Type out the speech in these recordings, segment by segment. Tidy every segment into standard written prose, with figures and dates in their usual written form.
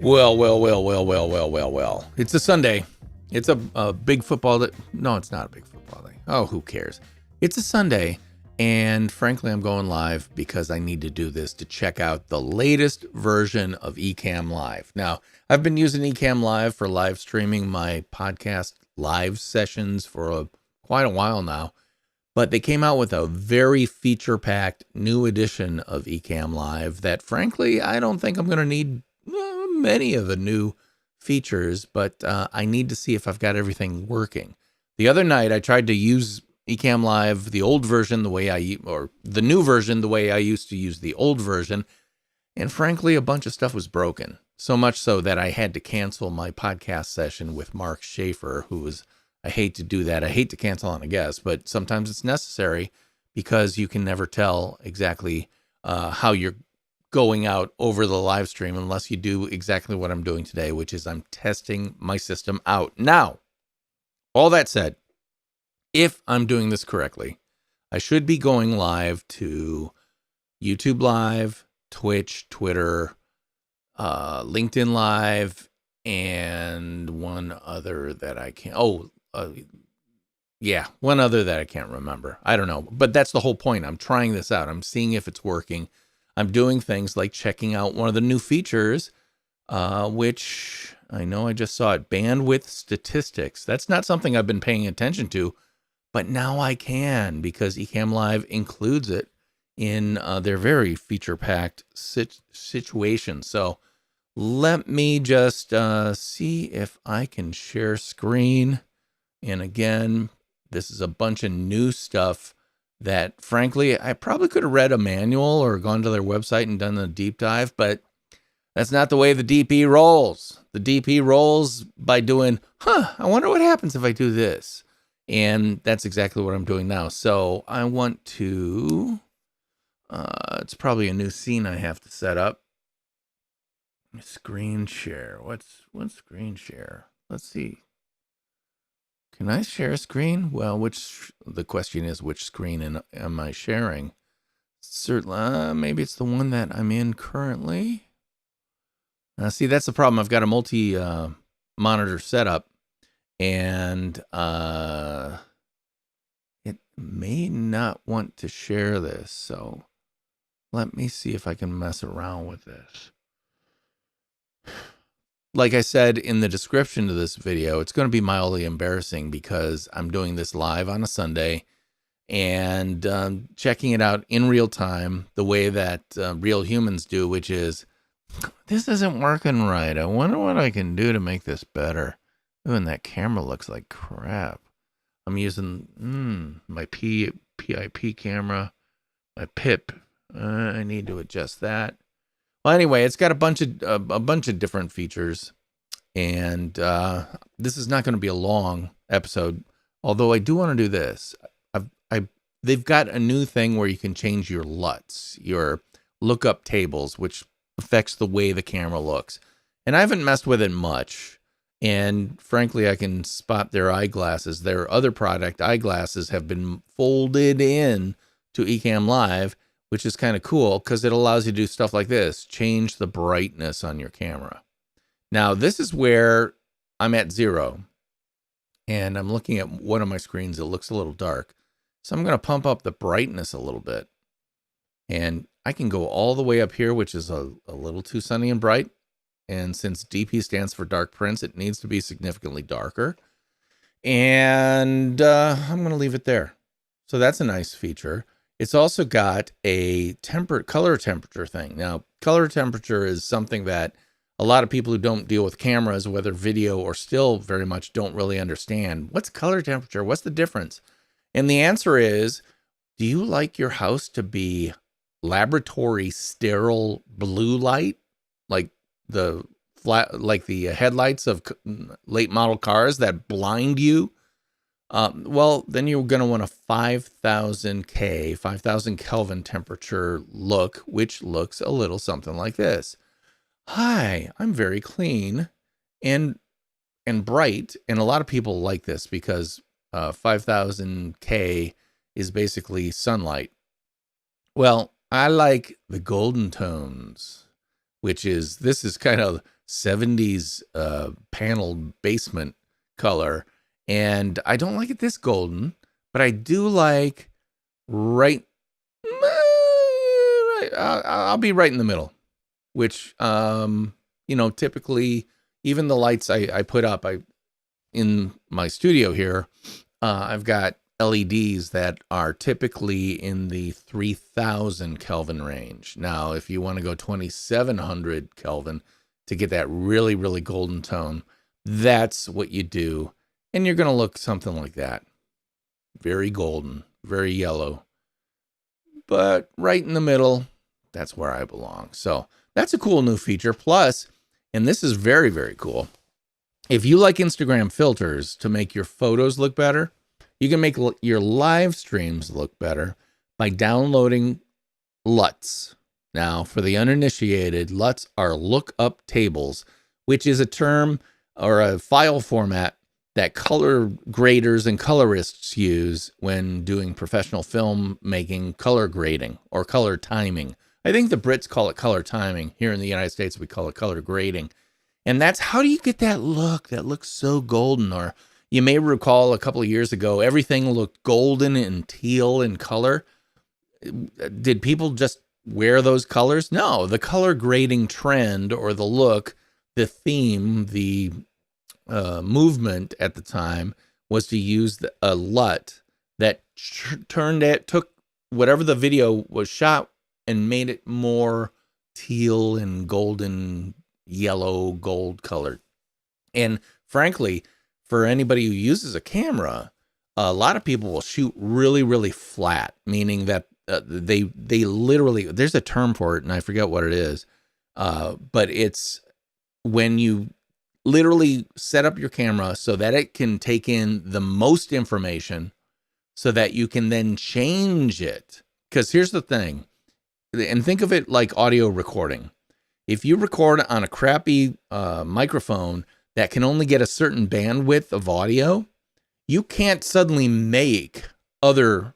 Well. It's a Sunday. It's a big football day. No, it's not a big football day. Oh, who cares? It's a Sunday, and frankly, I'm going live because I need to do this to check out the latest version of Ecamm Live. Now, I've been using Ecamm Live for live streaming my podcast live sessions for quite a while now, but they came out with a very feature-packed new edition of Ecamm Live that, frankly, I don't think I'm going to need many of the new features, but I need to see if I've got everything working. The other night, I tried to use Ecamm Live, the old version, the new version, the way I used to use the old version, and frankly, a bunch of stuff was broken. So much so that I had to cancel my podcast session with Mark Schaefer, I hate to do that. I hate to cancel on a guest, but sometimes it's necessary because you can never tell exactly how you're going out over the live stream unless you do exactly what I'm doing today, which is I'm testing my system out. Now, all that said, if I'm doing this correctly, I should be going live to YouTube Live, Twitch, Twitter, LinkedIn Live, and one other that I can't. One other that I can't remember. I don't know, but that's the whole point. I'm trying this out. I'm seeing if it's working. I'm doing things like checking out one of the new features, which I know I just saw it, bandwidth statistics. That's not something I've been paying attention to, but now I can because Ecamm Live includes it in their very feature-packed situation. So let me just see if I can share screen. And again, this is a bunch of new stuff that, frankly, I probably could have read a manual or gone to their website and done a deep dive, but that's not the way the DP rolls. The DP rolls by doing, I wonder what happens if I do this. And that's exactly what I'm doing now. So I want to, it's probably a new scene I have to set up. Screen share. What's screen share? Let's see. Can I share a screen? Well, the question is, which screen am I sharing? Certainly, maybe it's the one that I'm in currently. See, that's the problem. I've got a multi-monitor setup, and it may not want to share this. So let me see if I can mess around with this. Like I said in the description to this video, it's going to be mildly embarrassing because I'm doing this live on a Sunday and checking it out in real time the way that real humans do, which is, this isn't working right. I wonder what I can do to make this better. Ooh, and that camera looks like crap. I'm using my PIP camera, my PIP. I need to adjust that. Well, anyway, it's got a bunch of different features, and this is not going to be a long episode. Although I do want to do this. They've got a new thing where you can change your LUTs, your lookup tables, which affects the way the camera looks. And I haven't messed with it much. And frankly, I can spot their eyeglasses. Their other product, eyeglasses, have been folded in to Ecamm Live, which is kind of cool because it allows you to do stuff like this. Change the brightness on your camera. Now, this is where I'm at 0. And I'm looking at one of my screens. It looks a little dark. So I'm going to pump up the brightness a little bit. And I can go all the way up here, which is a little too sunny and bright. And since DP stands for dark prints, it needs to be significantly darker. And I'm going to leave it there. So that's a nice feature. It's also got a color temperature thing. Now, color temperature is something that a lot of people who don't deal with cameras, whether video or still, very much don't really understand. What's color temperature? What's the difference? And the answer is, do you like your house to be laboratory sterile blue light, like the headlights of late model cars that blind you? Well, then you're going to want a 5,000 Kelvin temperature look, which looks a little something like this. Hi, I'm very clean and bright. And a lot of people like this because 5,000 K is basically sunlight. Well, I like the golden tones, this is kind of 70s paneled basement color. And I don't like it this golden, but I do like right. I'll be right in the middle, which, typically even the lights I put up, in my studio here, I've got LEDs that are typically in the 3000 Kelvin range. Now, if you want to go 2700 Kelvin to get that really, really golden tone, that's what you do. And you're going to look something like that. Very golden, very yellow, but right in the middle, that's where I belong. So that's a cool new feature. Plus, and this is very, very cool, if you like Instagram filters to make your photos look better, you can make your live streams look better by downloading LUTs. Now, for the uninitiated, LUTs are lookup tables, which is a term or a file format that color graders and colorists use when doing professional filmmaking color grading or color timing. I think the Brits call it color timing. Here in the United States, we call it color grading. And that's how do you get that look that looks so golden? Or you may recall a couple of years ago, everything looked golden and teal in color. Did people just wear those colors? No, the color grading trend or the look, the theme, the movement at the time was to use a LUT that took whatever the video was shot and made it more teal and golden, yellow, gold colored. And frankly, for anybody who uses a camera, a lot of people will shoot really, really flat, meaning that they literally, there's a term for it and I forget what it is, but it's when you literally set up your camera so that it can take in the most information so that you can then change it. Because here's the thing, and think of it like audio recording. If you record on a crappy microphone that can only get a certain bandwidth of audio, you can't suddenly make other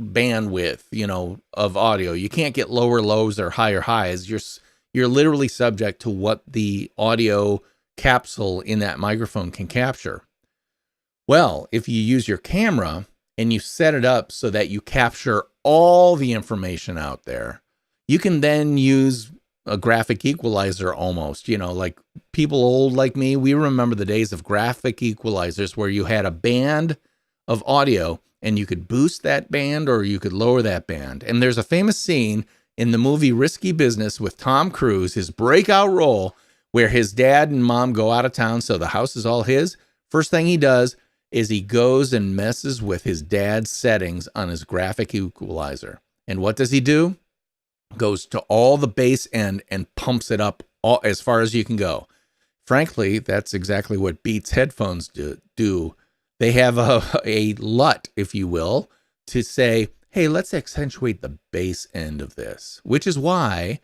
bandwidth, of audio. You can't get lower lows or higher highs. You're literally subject to what the audio capsule in that microphone can capture. Well, if you use your camera and you set it up so that you capture all the information out there, you can then use a graphic equalizer almost, like people old like me, we remember the days of graphic equalizers where you had a band of audio and you could boost that band or you could lower that band. And there's a famous scene in the movie Risky Business with Tom Cruise, his breakout role, where his dad and mom go out of town, so the house is all his. First thing he does is he goes and messes with his dad's settings on his graphic equalizer. And what does he do? Goes to all the bass end and pumps it up as far as you can go. Frankly, that's exactly what Beats headphones do. They have a LUT, if you will, to say, hey, let's accentuate the bass end of this, which is why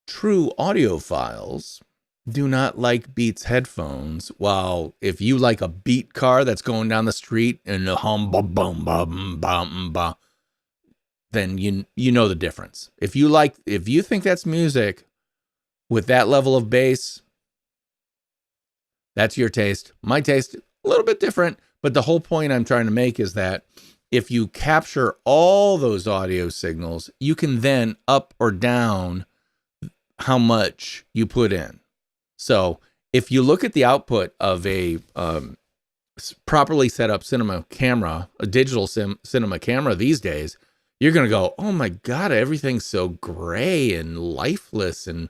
true audiophiles do not like Beats headphones. While if you like a beat car that's going down the street and the hum bum bum bum bum bum, then you know the difference. If you think that's music with that level of bass, that's your taste. My taste, a little bit different, but the whole point I'm trying to make is that if you capture all those audio signals, you can then up or down how much you put in. So if you look at the output of a properly set up cinema camera, a digital cinema camera these days, you're going to go, oh my God, everything's so gray and lifeless. And,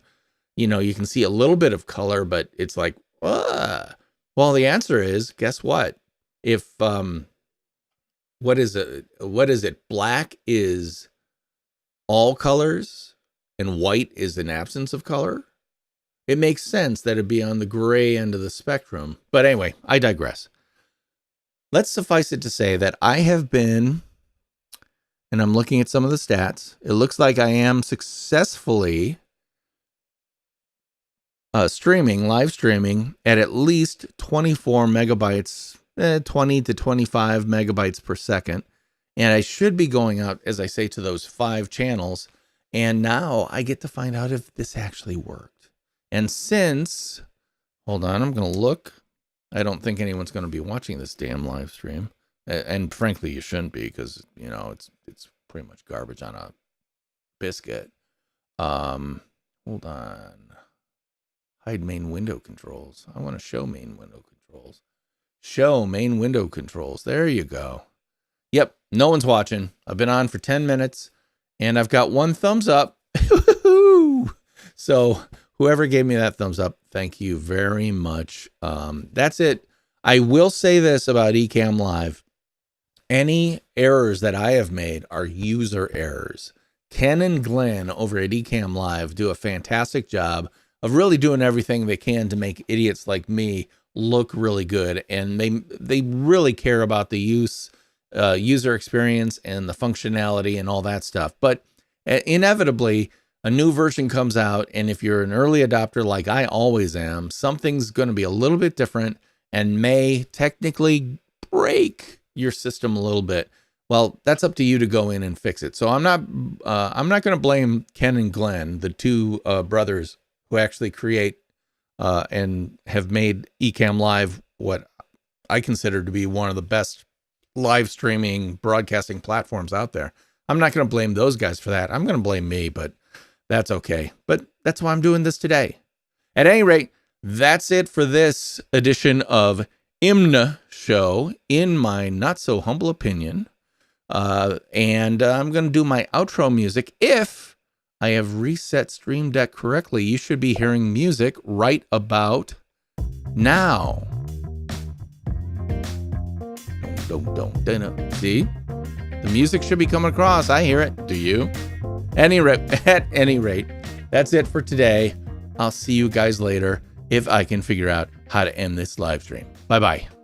you can see a little bit of color, but it's like, ugh. Well, the answer is, guess what? If, what is it? Black is all colors and white is an absence of color. It makes sense that it'd be on the gray end of the spectrum. But anyway, I digress. Let's suffice it to say that I have been, and I'm looking at some of the stats, it looks like I am successfully live streaming at least 24 megabytes, 20 to 25 megabytes per second. And I should be going out, as I say, to those 5 channels. And now I get to find out if this actually worked. And since Hold on, I'm going to look. I don't think anyone's going to be watching this damn live stream. And frankly, you shouldn't be, because, you know, it's pretty much garbage on a biscuit. Hold on. Hide main window controls. I want to show main window controls. Show main window controls. There you go. Yep, no one's watching. I've been on for 10 minutes, and I've got 1 thumbs up. So whoever gave me that thumbs up, thank you very much. That's it. I will say this about Ecamm Live. Any errors that I have made are user errors. Ken and Glenn over at Ecamm Live do a fantastic job of really doing everything they can to make idiots like me look really good. And they really care about the user experience and the functionality and all that stuff. But inevitably, a new version comes out, and if you're an early adopter like I always am, something's going to be a little bit different and may technically break your system a little bit. Well, that's up to you to go in and fix it. So I'm not going to blame Ken and Glenn, the 2 brothers who actually create and have made Ecamm Live what I consider to be one of the best live streaming broadcasting platforms out there. I'm not going to blame those guys for that. I'm going to blame me, but that's okay. But that's why I'm doing this today. At any rate, that's it for this edition of IMNSHOW, in my not so humble opinion. And I'm going to do my outro music. If I have reset Stream Deck correctly, you should be hearing music right about now. See? The music should be coming across. I hear it. Do you? At any rate, that's it for today. I'll see you guys later if I can figure out how to end this live stream. Bye-bye.